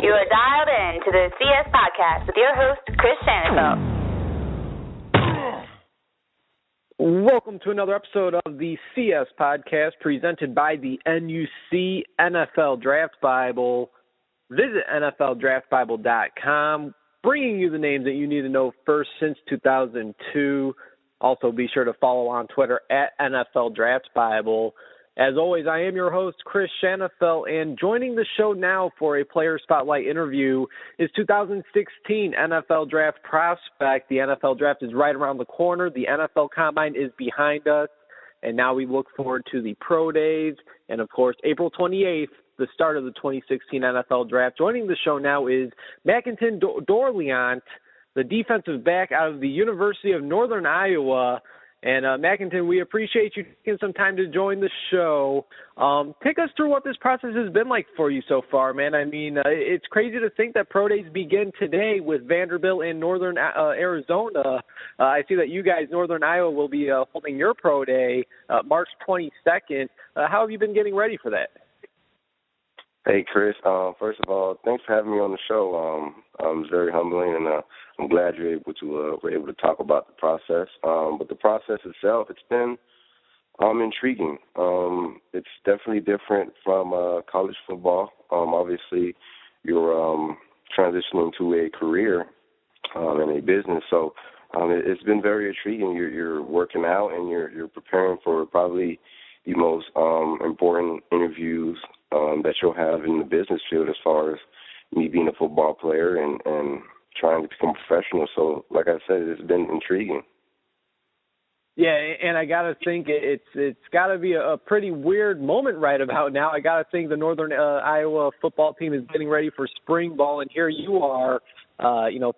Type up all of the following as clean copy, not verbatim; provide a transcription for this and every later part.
You are dialed in to the CS Podcast with your host, Chris Shanafelt. Welcome to another episode of the CS Podcast presented by the NUC NFL Draft Bible. Visit NFLDraftBible.com, bringing you the names that you need to know first since 2002. Also, be sure to follow on Twitter at NFL Draft Bible. As always, I am your host, Chris Shanafelt, and joining the show now for a Player Spotlight interview is 2016 NFL Draft prospect. The NFL Draft is right around the corner. The NFL Combine is behind us, and now we look forward to the Pro Days and, of course, April 28th, the start of the 2016 NFL Draft. Joining the show now is Makinton Dorleant, the defensive back out of the University of Northern Iowa. And Makinton, we appreciate you taking some time to join the show. Take us through what this process has been like for you so far, man. I mean, it's crazy to think that Pro Days begin today with Vanderbilt and Northern Arizona. I see that you guys, Northern Iowa, will be holding your Pro Day March 22nd. How have you been getting ready for that? Hey, Chris. First of all, thanks for having me on the show. It's very humbling, and I'm glad you're able to we're able to talk about the process. But the process itself, it's been intriguing. It's definitely different from college football. Obviously, you're transitioning to a career and a business, so it's been very intriguing. You're working out, and you're preparing for probably the most important interviews that you'll have in the business field as far as me being a football player and trying to become professional. So, like I said, it's been intriguing. Yeah, and I got to think it's got to be a pretty weird moment right about now. I got to think the Northern Iowa football team is getting ready for spring ball, and here you are,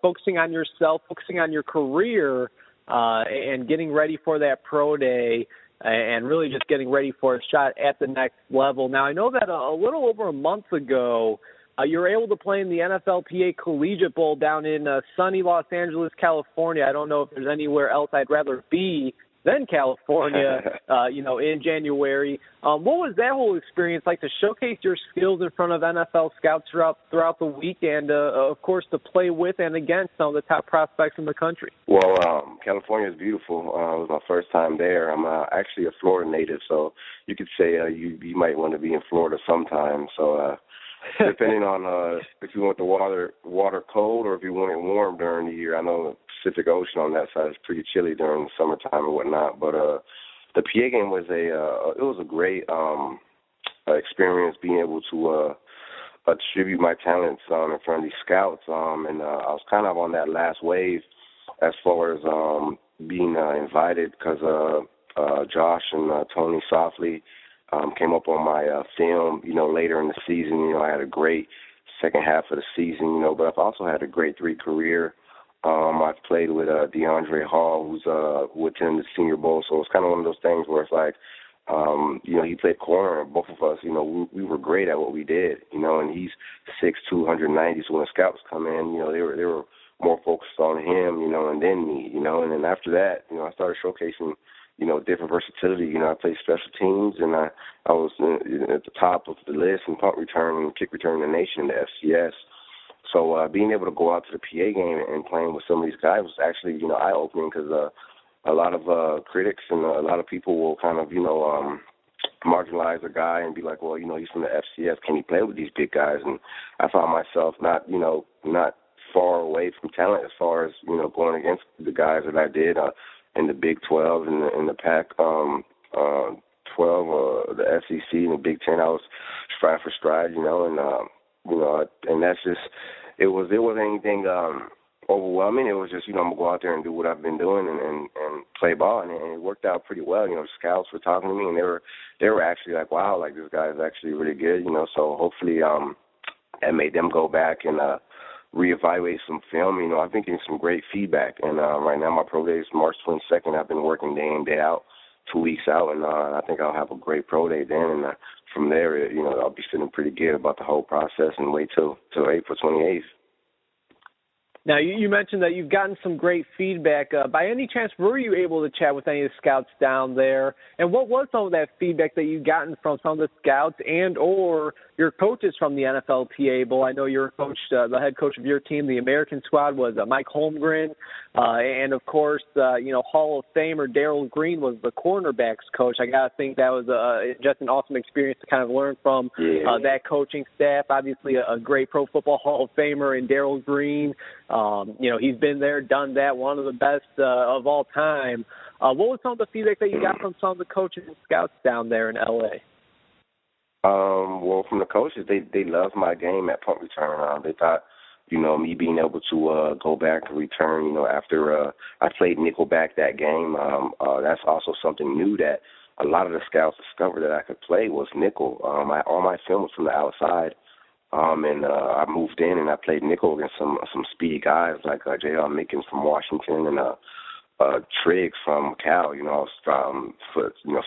focusing on yourself, focusing on your career, and getting ready for that pro day, and really just getting ready for a shot at the next level. Now, I know that a little over a month ago, you were able to play in the NFLPA Collegiate Bowl down in sunny Los Angeles, California. I don't know if there's anywhere else I'd rather be than California, in January. What was that whole experience like to showcase your skills in front of NFL scouts throughout the week and, of course, to play with and against some of the top prospects in the country? Well, California is beautiful. It was my first time there. I'm actually a Florida native, so you could say you might want to be in Florida sometime. So depending on if you want the water cold or if you want it warm during the year. I know the Pacific Ocean on that side is pretty chilly during the summertime and whatnot. But the PA game was a great experience, being able to distribute my talents in front of these scouts. And I was kind of on that last wave as far as being invited because Josh and Tony Softly came up on my film, later in the season. I had a great second half of the season, but I've also had a great career. I've played with DeAndre Hall, who attended the Senior Bowl, so it's kind of one of those things where it's like, he played corner, and both of us, we were great at what we did, and he's 6'2", 190, so when the scouts come in, they were more focused on him, and then me, and then after that, I started showcasing different versatility. I played special teams, and I was at the top of the list in punt return and kick return in the nation, the FCS. So being able to go out to the PA game and playing with some of these guys was actually, eye-opening because a lot of critics and a lot of people will kind of, marginalize a guy and be like, well, he's from the FCS. Can he play with these big guys? And I found myself not far away from talent as far as, going against the guys that I did in the Big 12 and in the Pac 12, the SEC and the Big 10. I was stride for stride, and that's just, it wasn't anything overwhelming. It was just, I'm going to go out there and do what I've been doing and play ball, and it worked out pretty well. The scouts were talking to me, and they were actually like, wow, like this guy is actually really good, so hopefully that made them go back and reevaluate some film. I've been getting some great feedback, and right now my pro day is March 22nd. I've been working day in, day out, 2 weeks out, and I think I'll have a great pro day then, and from there, I'll be feeling pretty good about the whole process and wait till April 28th. Now, you mentioned that you've gotten some great feedback. By any chance, were you able to chat with any of the scouts down there? And what was some of that feedback that you've gotten from some of the scouts and or your coaches from the NFLPA Bowl. I know you're coach, the head coach of your team. The American squad was Mike Holmgren, and of course, Hall of Famer Darrell Green was the cornerbacks coach. I gotta think that was just an awesome experience to kind of learn from that coaching staff. Obviously, a great Pro Football Hall of Famer in Darrell Green. He's been there, done that, one of the best of all time. What was some of the feedback that you got from some of the coaches and scouts down there in L.A.? Well, from the coaches, they loved my game at punt return. They thought, me being able to go back and return, after I played nickelback that game, that's also something new that a lot of the scouts discovered that I could play was nickel. All my film was from the outside, and I moved in and I played nickel against some speedy guys like J.R. Mickens from Washington and Triggs from Cal. I was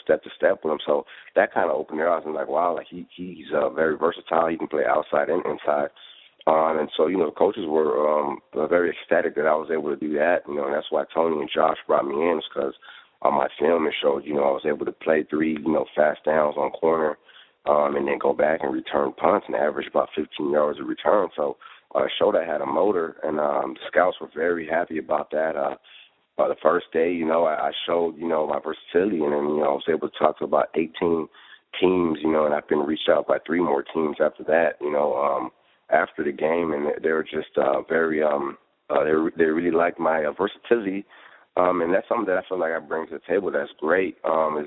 step to step with him, so that kind of opened their eyes. And like, wow, like he's very versatile. He can play outside and inside. And so, the coaches were very ecstatic that I was able to do that. And that's why Tony and Josh brought me in, because on my film it showed, I was able to play 3, fast downs on corner, and then go back and return punts and average about 15 yards a return. So it showed I had a motor, and the scouts were very happy about that. The first day, I showed, my versatility, and then, I was able to talk to about 18 teams, and I've been reached out by 3 more teams after that, after the game, and they were just very, they really liked my versatility, and that's something that I feel like I bring to the table that's great,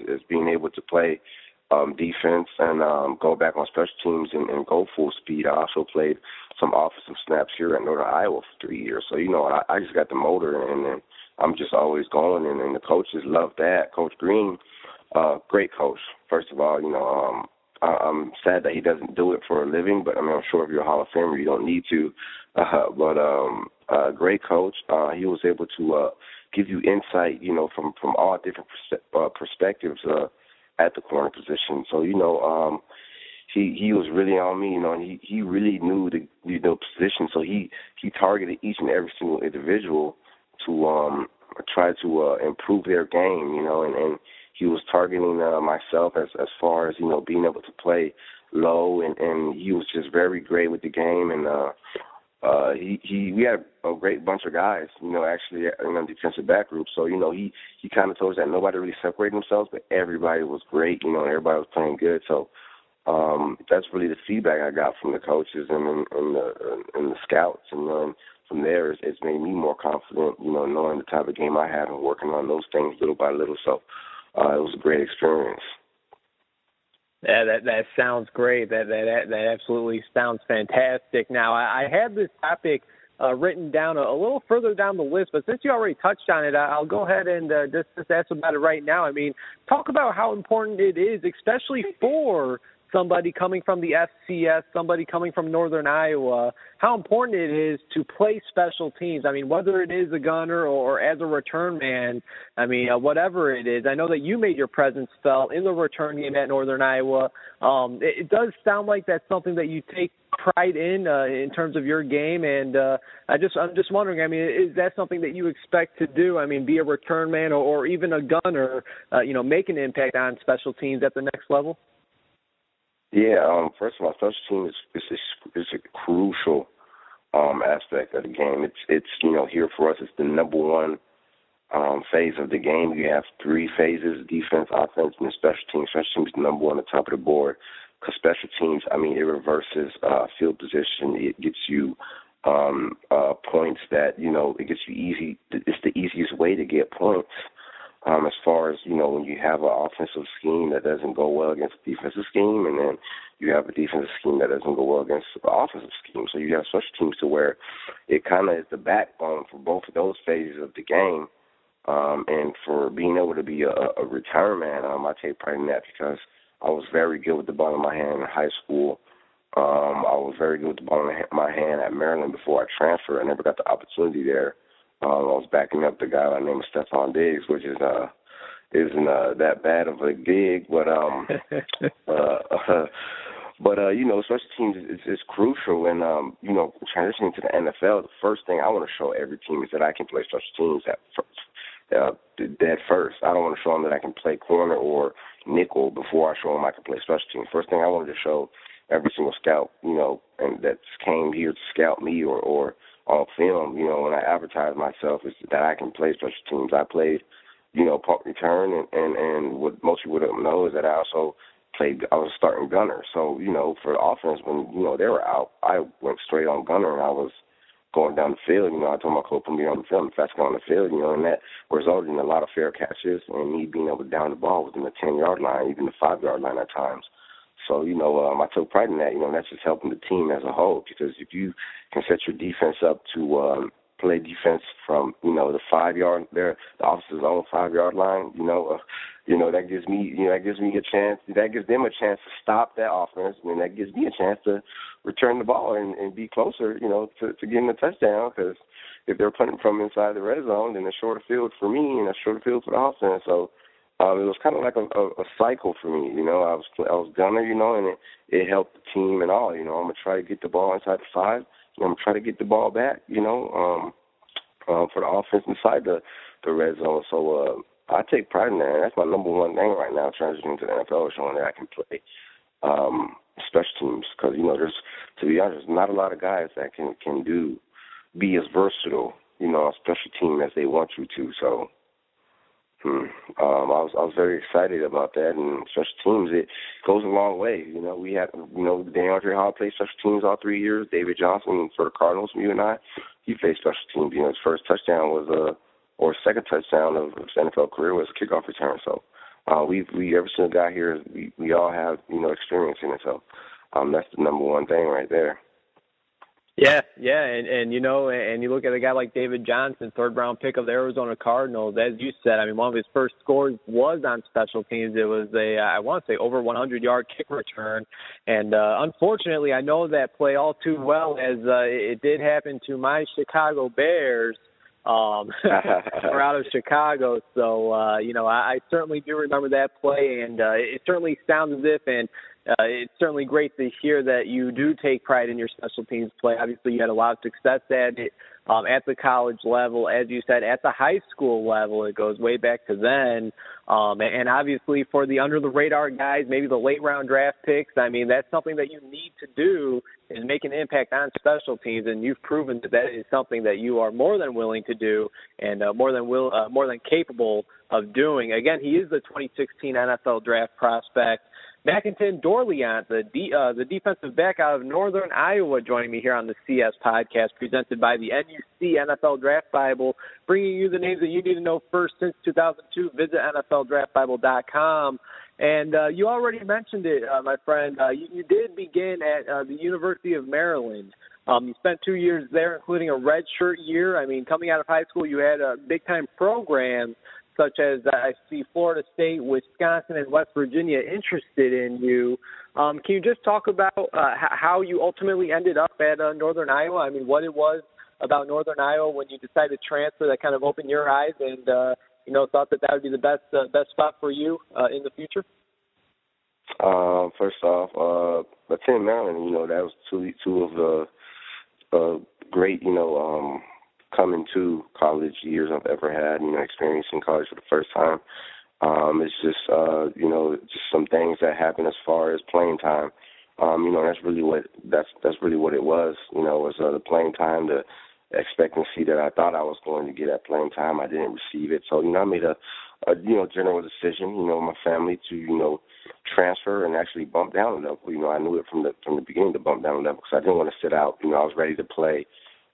is being able to play defense and go back on special teams and go full speed. I also played some offensive snaps here at Northern Iowa for 3 years, so, I just got the motor, and I'm just always going, and the coaches love that. Coach Green, great coach, first of all. I'm sad that he doesn't do it for a living, but I'm sure if you're a Hall of Famer, you don't need to. But great coach. He was able to give you insight, from all different perspectives at the corner position. So, he was really on me, and he really knew the position. So he targeted each and every single individual to try to improve their game, and he was targeting myself as far as, being able to play low, and he was just very great with the game, and we had a great bunch of guys, actually in the defensive back group. So, he kind of told us that nobody really separated themselves, but everybody was great, and everybody was playing good. So that's really the feedback I got from the coaches and the scouts, and from there, it's made me more confident, knowing the type of game I have and working on those things little by little. So it was a great experience. Yeah, that sounds great. That absolutely sounds fantastic. Now, I have this topic written down a little further down the list, but since you already touched on it, I'll go ahead and just ask about it right now. I mean, talk about how important it is, especially for somebody coming from the FCS, somebody coming from Northern Iowa, how important it is to play special teams. I mean, whether it is a gunner or as a return man, I mean, whatever it is. I know that you made your presence felt in the return game at Northern Iowa. It does sound like that's something that you take pride in terms of your game, and I'm just wondering, I mean, is that something that you expect to do? I mean, be a return man or even a gunner, make an impact on special teams at the next level? Yeah, first of all, special teams is a crucial aspect of the game. It's here for us. It's the number one phase of the game. You have 3 phases: defense, offense, and special teams. Special teams is number 1 at the top of the board, because special teams, I mean, it reverses field position. It gets you points that it gets you easy. It's the easiest way to get points. As far as, when you have an offensive scheme that doesn't go well against a defensive scheme, and then you have a defensive scheme that doesn't go well against the offensive scheme. So you have special teams to where it kind of is the backbone for both of those phases of the game. And for being able to be a return man, I take pride in that, because I was very good with the ball in my hand in high school. I was very good with the ball in my hand at Maryland before I transferred. I never got the opportunity there. I was backing up the guy by the name of Stephon Diggs, which isn't that bad of a gig, but special teams is crucial, and transitioning to the NFL, the first thing I want to show every team is that I can play special teams at first. I don't want to show them that I can play corner or nickel before I show them I can play special teams. First thing I wanted to show every single scout, and that came here to scout me or on film, when I advertise myself is that I can play special teams. I played, punt return, and what most people don't know is that I was a starting gunner. So, for the offense, when, they were out, I went straight on gunner, and I was going down the field. I told my coach to be on the field, fast on the field, and that resulted in a lot of fair catches and me being able to down the ball within the 10-yard line, even the 5-yard line at times. So, I took pride in that. That's just helping the team as a whole, because if you can set your defense up to play defense from, the 5-yard, the officer's own 5-yard line, that gives me a chance. That gives them a chance to stop that offense, and that gives me a chance to return the ball and be closer, to getting a touchdown. Because if they're punting from inside the red zone, then a shorter field for me and a shorter field for the offense. So it was kind of like a cycle for me. I was gunner, and it helped the team and all. I'm gonna try to get the ball inside the 5. I'm gonna try to get the ball back, for the offense inside the red zone. So I take pride in that. And that's my number one thing right now, transitioning to the NFL, showing that I can play special teams. Because there's, to be honest, not a lot of guys that can be as versatile, on special team as they want you to. So. I was very excited about that, and special teams, it goes a long way. We had, DeAndre Hall played special teams all 3 years. David Johnson for the Cardinals, you and I, he played special teams. His first touchdown was or second touchdown of his NFL career was a kickoff return. So we every single guy here, we all have, experience in it. So that's the number one thing right there. Yeah, and you look at a guy like David Johnson, 3rd-round pick of the Arizona Cardinals. As you said, one of his first scores was on special teams. It was I want to say, over 100-yard kick return. And unfortunately, I know that play all too well, as it did happen to my Chicago Bears. We're out of Chicago, so I certainly do remember that play, and it certainly sounds as if, and it's certainly great to hear that you do take pride in your special teams play. Obviously, you had a lot of success at it at the college level, as you said, at the high school level. It goes way back to then. And obviously for the under-the-radar guys, maybe the late-round draft picks, that's something that you need to do, is make an impact on special teams, and you've proven that is something that you are more than willing to do and more than capable of doing. Again, he is the 2016 NFL draft prospect. Makinton Dorleant, the defensive back out of Northern Iowa, joining me here on the CS podcast, presented by the NUC NFL Draft Bible, bringing you the names that you need to know first since 2002. Visit NFLDraftBible.com. And you already mentioned it, my friend. You did begin at the University of Maryland. You spent 2 years there, including a redshirt year. Coming out of high school, you had a big-time program, such as I see Florida State, Wisconsin, and West Virginia interested in you. Can you just talk about how you ultimately ended up at Northern Iowa? What it was about Northern Iowa when you decided to transfer that kind of opened your eyes and, thought that would be the best spot for you in the future? First off, Makinton Dorleant, that was two of the great, coming to college years I've ever had, experiencing college for the first time. It's just, just some things that happen as far as playing time. That's really what it was. Was the playing time, the expectancy that I thought I was going to get at playing time. I didn't receive it. So, I made a general decision, my family to, transfer and actually bump down a level. I knew it from the beginning to bump down a level because I didn't want to sit out. I was ready to play.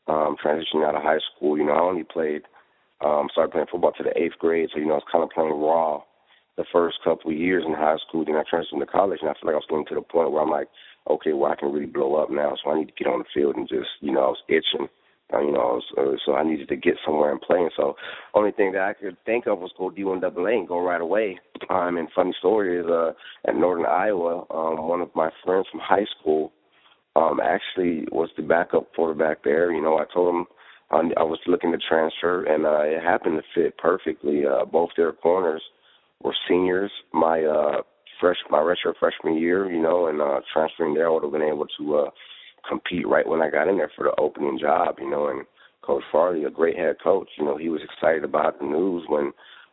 Transitioning out of high school, I only started playing football to the 8th grade, so, I was kind of playing raw the first couple of years in high school. Then I transitioned to college, and I feel like I was getting to the point where I'm like, okay, well, I can really blow up now, so I need to get on the field and just, I was itching, so I needed to get somewhere and play. And so only thing that I could think of was go D1AA and go right away. And funny story is at Northern Iowa, one of my friends from high school, actually was the backup quarterback there. I told him I was looking to transfer, and it happened to fit perfectly. Both their corners were seniors. My redshirt freshman year, and transferring there, I would have been able to compete right when I got in there for the opening job, and Coach Farley, a great head coach, he was excited about the news when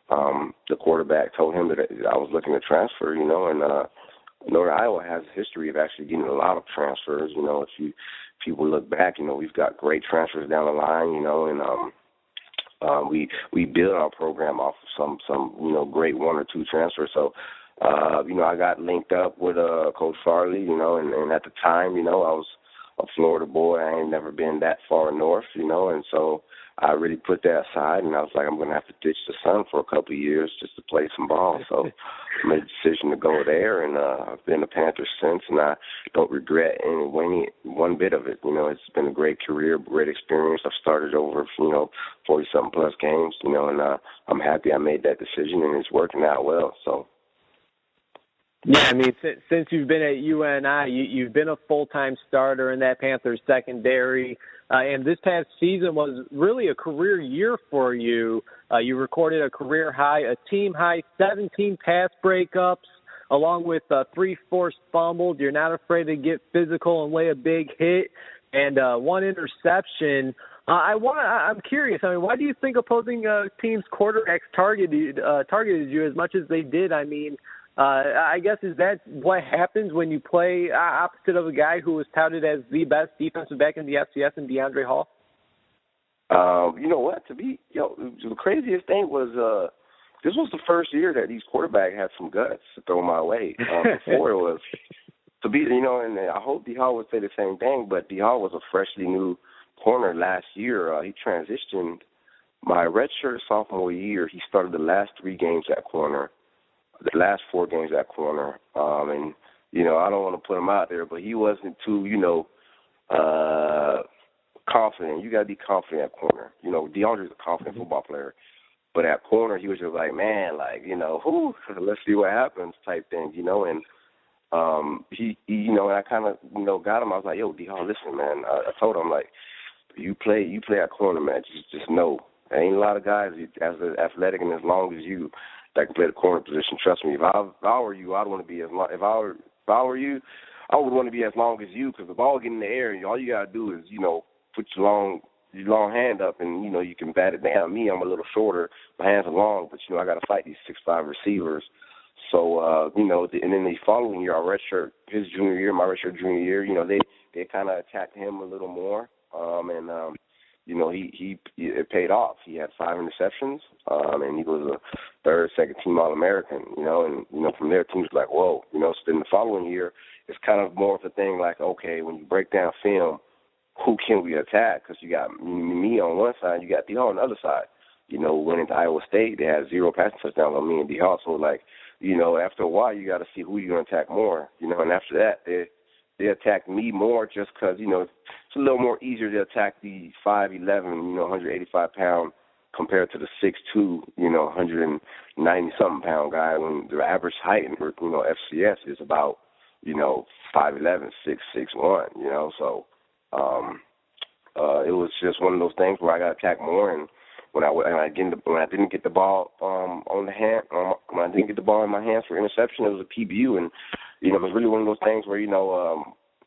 the quarterback told him that I was looking to transfer, and Northern Iowa has a history of actually getting a lot of transfers. If people look back, we've got great transfers down the line, and we build our program off of some great one or two transfers. So, I got linked up with Coach Farley, and at the time, I was a Florida boy. I ain't never been that far north, and so I really put that aside, and I was like, I'm going to have to ditch the sun for a couple of years just to play some ball. So I made the decision to go there, and I've been a Panther since, and I don't regret one bit of it. It's been a great career, great experience. I've started over, 40-something plus games, and I'm happy I made that decision, and it's working out well. So. Yeah, I mean, since you've been at UNI, you've been a full-time starter in that Panthers secondary, and this past season was really a career year for you. You recorded a career-high, a team-high 17 pass breakups, along with 3 forced fumbles. You're not afraid to get physical and lay a big hit, and 1 interception. I'm curious. I mean, why do you think opposing teams' quarterbacks targeted you as much as they did? I mean, I guess, is that what happens when you play opposite of a guy who was touted as the best defensive back in the FCS and DeAndre Hall? You know what? The craziest thing was this was the first year that these quarterbacks had some guts to throw my way. Before it was to be, and I hope D Hall would say the same thing, but D Hall was a freshly new corner last year. He transitioned my redshirt sophomore year. He started the last 3 games at corner. The last 4 games at corner, and I don't want to put him out there, but he wasn't too, confident. You got to be confident at corner. DeAndre's a confident football player, but at corner he was just like, man, let's see what happens type thing, and he and I kind of got him. I was like, yo, D-Hall, listen, man. I told him, like, you play at corner, man. Just know there ain't a lot of guys as athletic and as long as you that can play the corner position. Trust me. If I were you, I'd want to be as long. If I were you, I would want to be as long as you, because the ball get in the air, and all you gotta do is put your long hand up, and you can bat it down. Me, I'm a little shorter. My hands are long, but I got to fight these 6'5" receivers. So and then the following year, our redshirt, his junior year, my redshirt junior year, they kind of attacked him a little more, it paid off. He had 5 interceptions, and he was a 3rd, 2nd team All-American, and from there, teams were like, whoa, so then the following year, it's kind of more of a thing like, okay, when you break down film, who can we attack? Because you got me on one side, you got D-Hall on the other side. Went into Iowa State, they had 0 passing touchdowns on me and D-Hall, so after a while, you got to see who you're going to attack more, and after that, they attacked me more just because, it's a little more easier to attack the 5'11", 185-pound compared to the 6'2", 190-something pound guy, when the average height in, FCS is about, 5'11", 6'1", so it was just one of those things where I got attacked more, and when I didn't get the ball when I didn't get the ball in my hands for interception, it was a PBU, and it was really one of those things where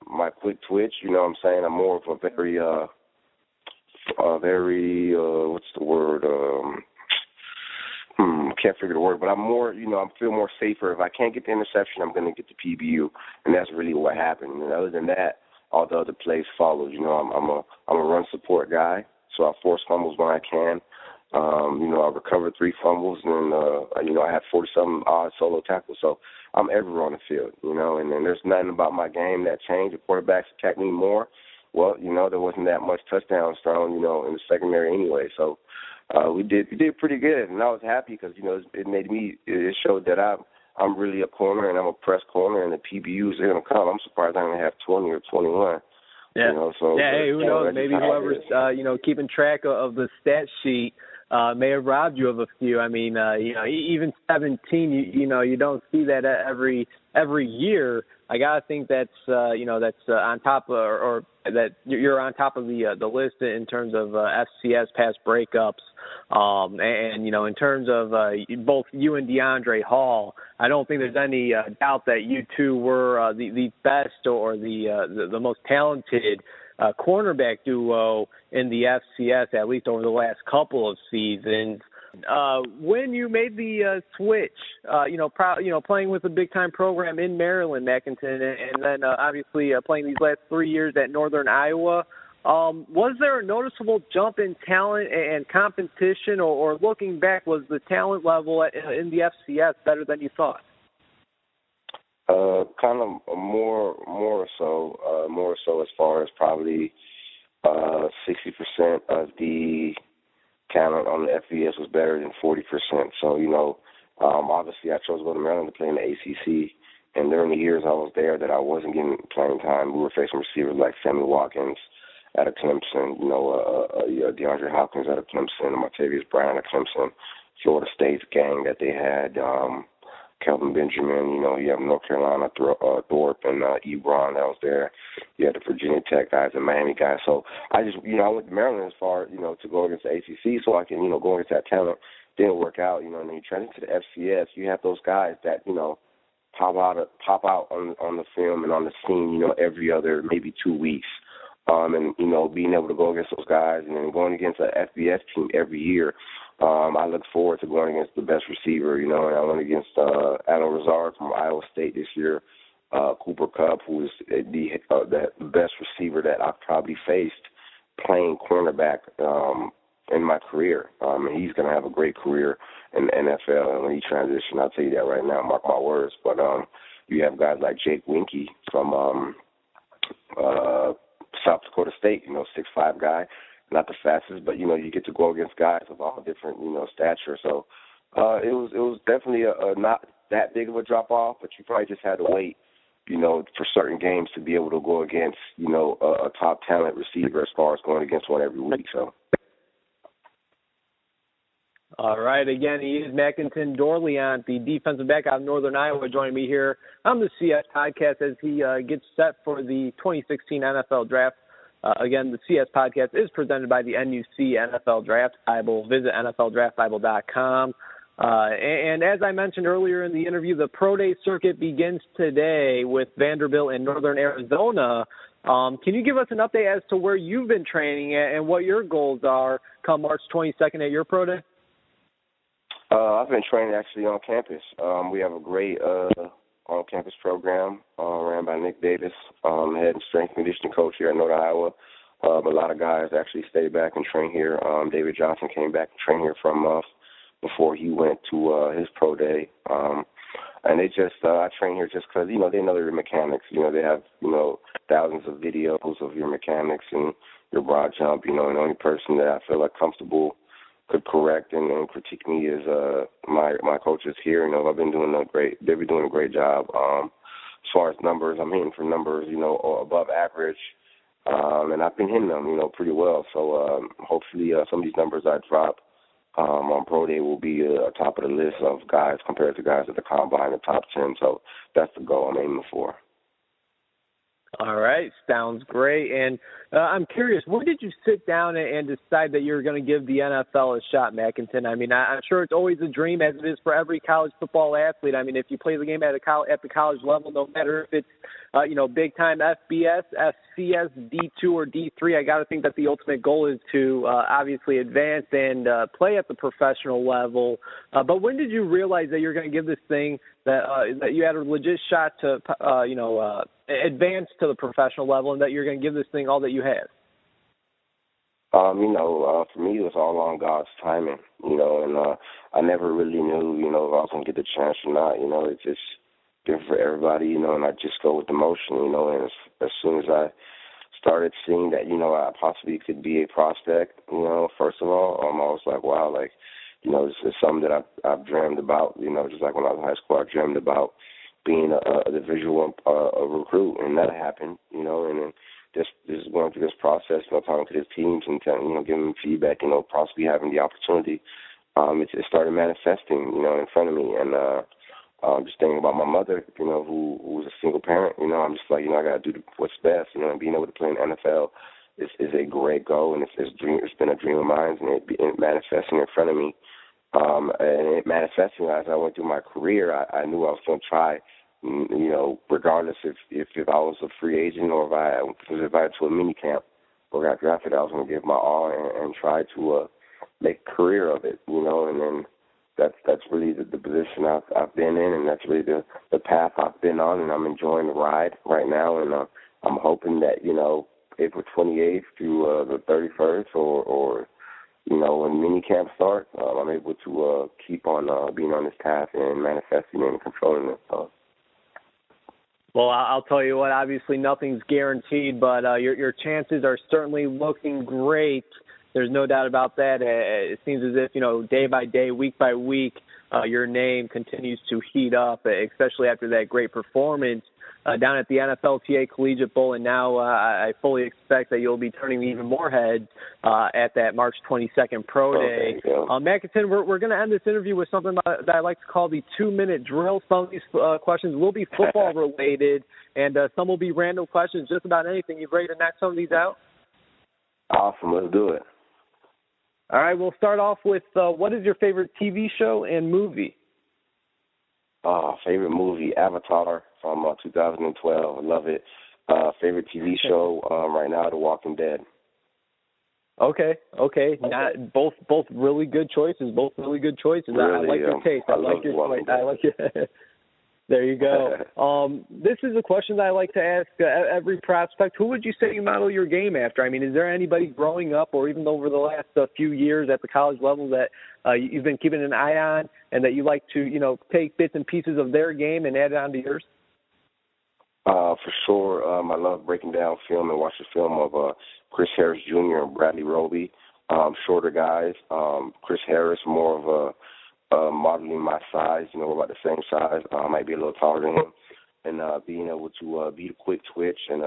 my quick twitch, I'm saying, I'm more of a very what's the word? Can't figure the word, but I'm more, I feel more safer. If I can't get the interception, I'm going to get the PBU, and that's really what happened. And other than that, all the other plays followed. I'm a run support guy, so I force fumbles when I can. I recovered 3 fumbles, and I had 40-something odd solo tackles. So I'm everywhere on the field, and then there's nothing about my game that changed. The quarterbacks attacked me more. Well, there wasn't that much touchdowns thrown, in the secondary anyway. So we did pretty good, and I was happy because it showed that I'm really a corner, and I'm a press corner, and the PBUs are going to come. I'm surprised I'm going to have 20 or 21. Yeah. Hey, who knows? Maybe whoever's keeping track of the stat sheet may have robbed you of a few. I mean, even 17, you don't see that every year. I gotta think that's on top of, or that you're on top of the list in terms of FCS pass breakups. And in terms of both you and DeAndre Hall, I don't think there's any doubt that you two were the best or the most talented cornerback duo in the FCS, at least over the last couple of seasons. When you made the switch, playing with a big-time program in Maryland, Makinton, and then obviously playing these last 3 years at Northern Iowa, was there a noticeable jump in talent and competition, or looking back, was the talent level in the FCS better than you thought? Kind of more so as far as probably 60% of the talent on the FBS was better than 40%. So, obviously I chose to go to Maryland to play in the ACC. And during the years I was there that I wasn't getting playing time, we were facing receivers like Sammy Watkins out of Clemson, DeAndre Hopkins out of Clemson, Martavius Bryant out of Clemson, Florida State's gang that they had, Kelvin Benjamin, you have North Carolina, Thorpe and Ebron that was there. You had the Virginia Tech guys and Miami guys. So I just, I went to Maryland as far, to go against the ACC so I can, go against that talent. Didn't work out, and then you transition to the FCS, you have those guys that, pop out on the film and on the scene, every other maybe 2 weeks. And, being able to go against those guys and then going against an FBS team every year, I look forward to going against the best receiver, and I went against Alan Razard from Iowa State this year, Cooper Kupp, who is the best receiver that I've probably faced playing cornerback in my career. And he's going to have a great career in the NFL. And when he transitions, I'll tell you that right now, mark my words. But you have guys like Jake Winke from South Dakota State, 6'5" guy. Not the fastest, but, you get to go against guys of all different, stature. So it was definitely not that big of a drop-off, but you probably just had to wait, for certain games to be able to go against, a top talent receiver as far as going against one every week. So. All right. Again, he is Makinton Dorleant, the defensive back out of Northern Iowa, joining me here on the CS podcast as he gets set for the 2016 NFL Draft. Again, the CS podcast is presented by the NUC NFL Draft Bible. Visit NFLDraftBible.com. And as I mentioned earlier in the interview, the Pro Day circuit begins today with Vanderbilt in Northern Arizona. Can you give us an update as to where you've been training and what your goals are come March 22nd at your Pro Day? I've been training actually on campus. We have a great on-campus program ran by Nick Davis, head strength and conditioning coach here at Northern Iowa. A lot of guys actually stayed back and train here. David Johnson came back and trained here from us before he went to his pro day. And they just, I train here just because, they know your mechanics. They have, thousands of videos of your mechanics and your broad jump, and the only person that I feel like comfortable could correct and critique me is my coaches here. They've been doing a great job. As far as numbers, I'm hitting for numbers, above average. And I've been hitting them, pretty well. So hopefully some of these numbers I drop on Pro Day will be top of the list of guys compared to guys at the Combine, the top 10. So that's the goal I'm aiming for. All right. Sounds great. And I'm curious, when did you sit down and decide that you're going to give the NFL a shot, Makinton? I mean, I'm sure it's always a dream, as it is for every college football athlete. I mean, if you play the game at the college level, no matter if it's, big-time FBS, FCS, D2, or D3, I got to think that the ultimate goal is to obviously advance and play at the professional level. But when did you realize that you're going to give this thing that you had a legit shot to, advance to the professional level and that you're going to give this thing all that you have? For me, it was all on God's timing, and I never really knew, if I was going to get the chance or not. It's just different for everybody, and I just go with the motion, and as soon as I started seeing that, I possibly could be a prospect, first of all, I was like, wow, it's something that I've dreamed about, just like when I was in high school, I dreamed about being a Division I recruit, and that happened, and then just going through this process, talking to these teams and giving them feedback, possibly having the opportunity, it started manifesting, in front of me, and just thinking about my mother, who was a single parent, I'm just like, I got to do what's best, and being able to play in the NFL is a great goal, and it's been a dream of mine, and it manifesting in front of me. And it manifesting as I went through my career, I knew I was going to try, regardless if I was a free agent or if I was invited to a mini camp or got drafted, I was going to give my all and try to, make a career of it, and then that's really the position I've been in, and that's really the path I've been on, and I'm enjoying the ride right now, and I'm hoping that April 28th through the 31st, or when mini camp starts, I'm able to keep on being on this path and manifesting and controlling it. So. Well, I'll tell you what, obviously nothing's guaranteed, but your chances are certainly looking great. There's no doubt about that. It seems as if, day by day, week by week, your name continues to heat up, especially after that great performance down at the NFLTA Collegiate Bowl. And now I fully expect that you'll be turning even more heads at that March 22nd Pro Day. Okay, yeah. Makinton, we're going to end this interview with something that I like to call the 2-minute drill. Some of these questions will be football related, and some will be random questions, just about anything. You ready to knock some of these out? Awesome. Let's do it. All right, we'll start off with what is your favorite TV show and movie? Favorite movie, Avatar from 2012. I love it. Favorite TV show right now, The Walking Dead. Okay. Both really good choices. Really, I like your taste. I like your choice. I like your. There you go. This is a question that I like to ask every prospect. Who would you say you model your game after? I mean, is there anybody growing up or even over the last few years at the college level that you've been keeping an eye on and that you like to, take bits and pieces of their game and add it onto yours? For sure. I love breaking down film and watching film of Chris Harris Jr. and Bradley Roby. Shorter guys. Chris Harris, more of a modeling my size, we're about the same size. I might be a little taller than him, and being able to be the quick twitch. And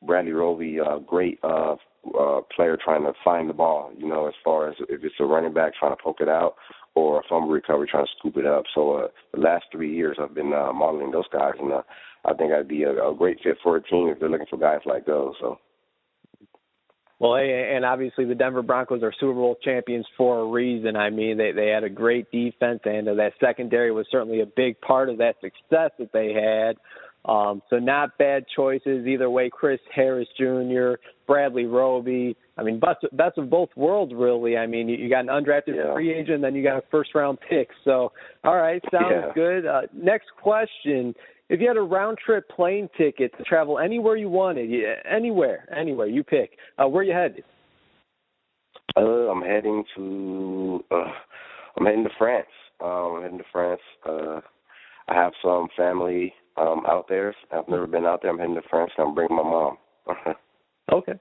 Bradley Roby, great player trying to find the ball, as far as if it's a running back trying to poke it out or a fumble recovery trying to scoop it up. So the last 3 years I've been modeling those guys, and I think I'd be a great fit for a team if they're looking for guys like those. So. Well, and obviously the Denver Broncos are Super Bowl champions for a reason. I mean, they had a great defense, and that secondary was certainly a big part of that success that they had. So not bad choices either way. Chris Harris Jr., Bradley Roby. I mean, best of both worlds, really. I mean, you got an undrafted free agent, and then you got a first-round pick. So, all right, sounds good. Next question. If you had a round-trip plane ticket to travel anywhere you wanted, anywhere, you pick, where you headed? I'm heading to France. I have some family out there. I've never been out there. I'm heading to France, and I'm bringing my mom. Okay.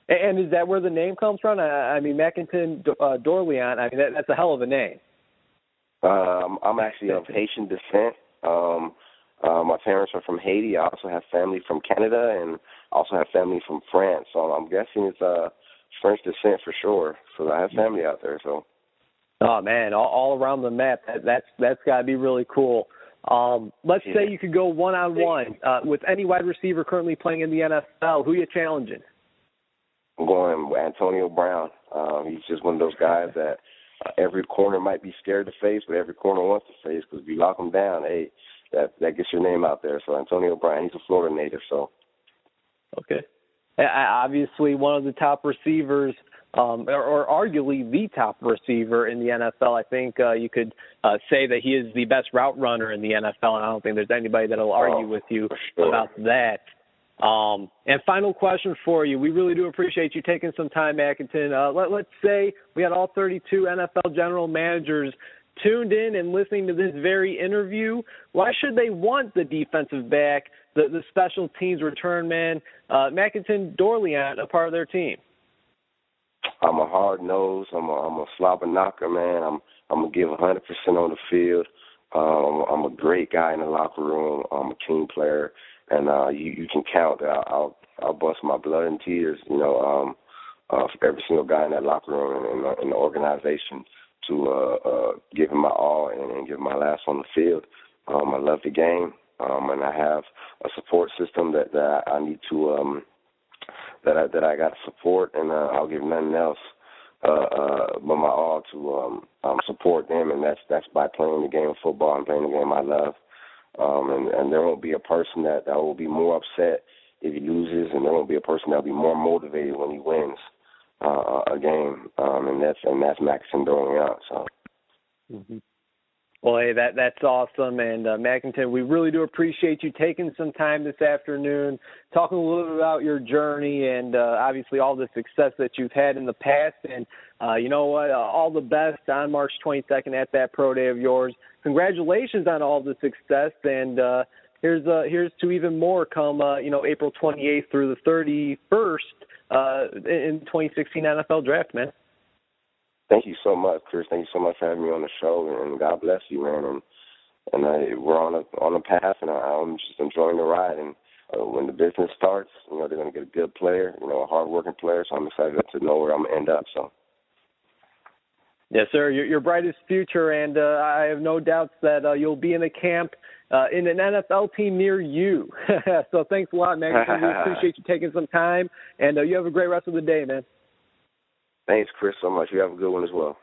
And is that where the name comes from? I mean, Makinton Dorleant, I mean, that's a hell of a name. I'm actually of Haitian descent. My parents are from Haiti. I also have family from Canada and also have family from France. So I'm guessing it's French descent for sure. So I have family out there. So. Oh man, all around the map. That's got to be really cool. Let's say you could go one-on-one with any wide receiver currently playing in the NFL. Who are you challenging? I'm going with Antonio Brown. He's just one of those guys that every corner might be scared to face, but every corner wants to face because if you lock him down, hey, that gets your name out there. So Antonio Brown, he's a Florida native. So. Okay. Obviously, one of the top receivers, or arguably the top receiver in the NFL. I think you could say that he is the best route runner in the NFL, and I don't think there's anybody that will argue with you about that. And final question for you. We really do appreciate you taking some time, Makinton. Let's say we had all 32 NFL general managers tuned in and listening to this very interview. Why should they want the defensive back, the special teams return man, Makinton Dorleant, a part of their team? I'm a hard nose. I'm a slobber knocker, man. I'm gonna give 100% on the field. I'm a great guy in the locker room. I'm a team player, and you can count that I'll bust my blood and tears, for every single guy in that locker room and in the organization to give him my all and give my last on the field. I love the game, and I have a support system that I need to that I got to support, and I'll give nothing else but my all to support them, and that's by playing the game of football and playing the game I love. And there won't be a person that will be more upset if he loses, and there won't be a person that will be more motivated when he wins. a game, and that's Makinton Dorleant. So. Mm-hmm. Well, hey, that's awesome. And Makinton, we really do appreciate you taking some time this afternoon, talking a little bit about your journey and obviously all the success that you've had in the past. And you know what? All the best on March 22nd at that pro day of yours. Congratulations on all the success. And here's to even more come April 28th through the 31st in 2016 NFL Draft, man. Thank you so much, Chris. Thank you so much for having me on the show, and God bless you, man. And we're on a path, and I'm just enjoying the ride. And when the business starts, they're going to get a good player, a hard-working player. So I'm excited to know where I'm going to end up. So. Yes, sir. Your brightest future, and I have no doubts that you'll be in a camp in an NFL team near you. So thanks a lot, man. We appreciate you taking some time, and you have a great rest of the day, man. Thanks, Chris, so much. You have a good one as well.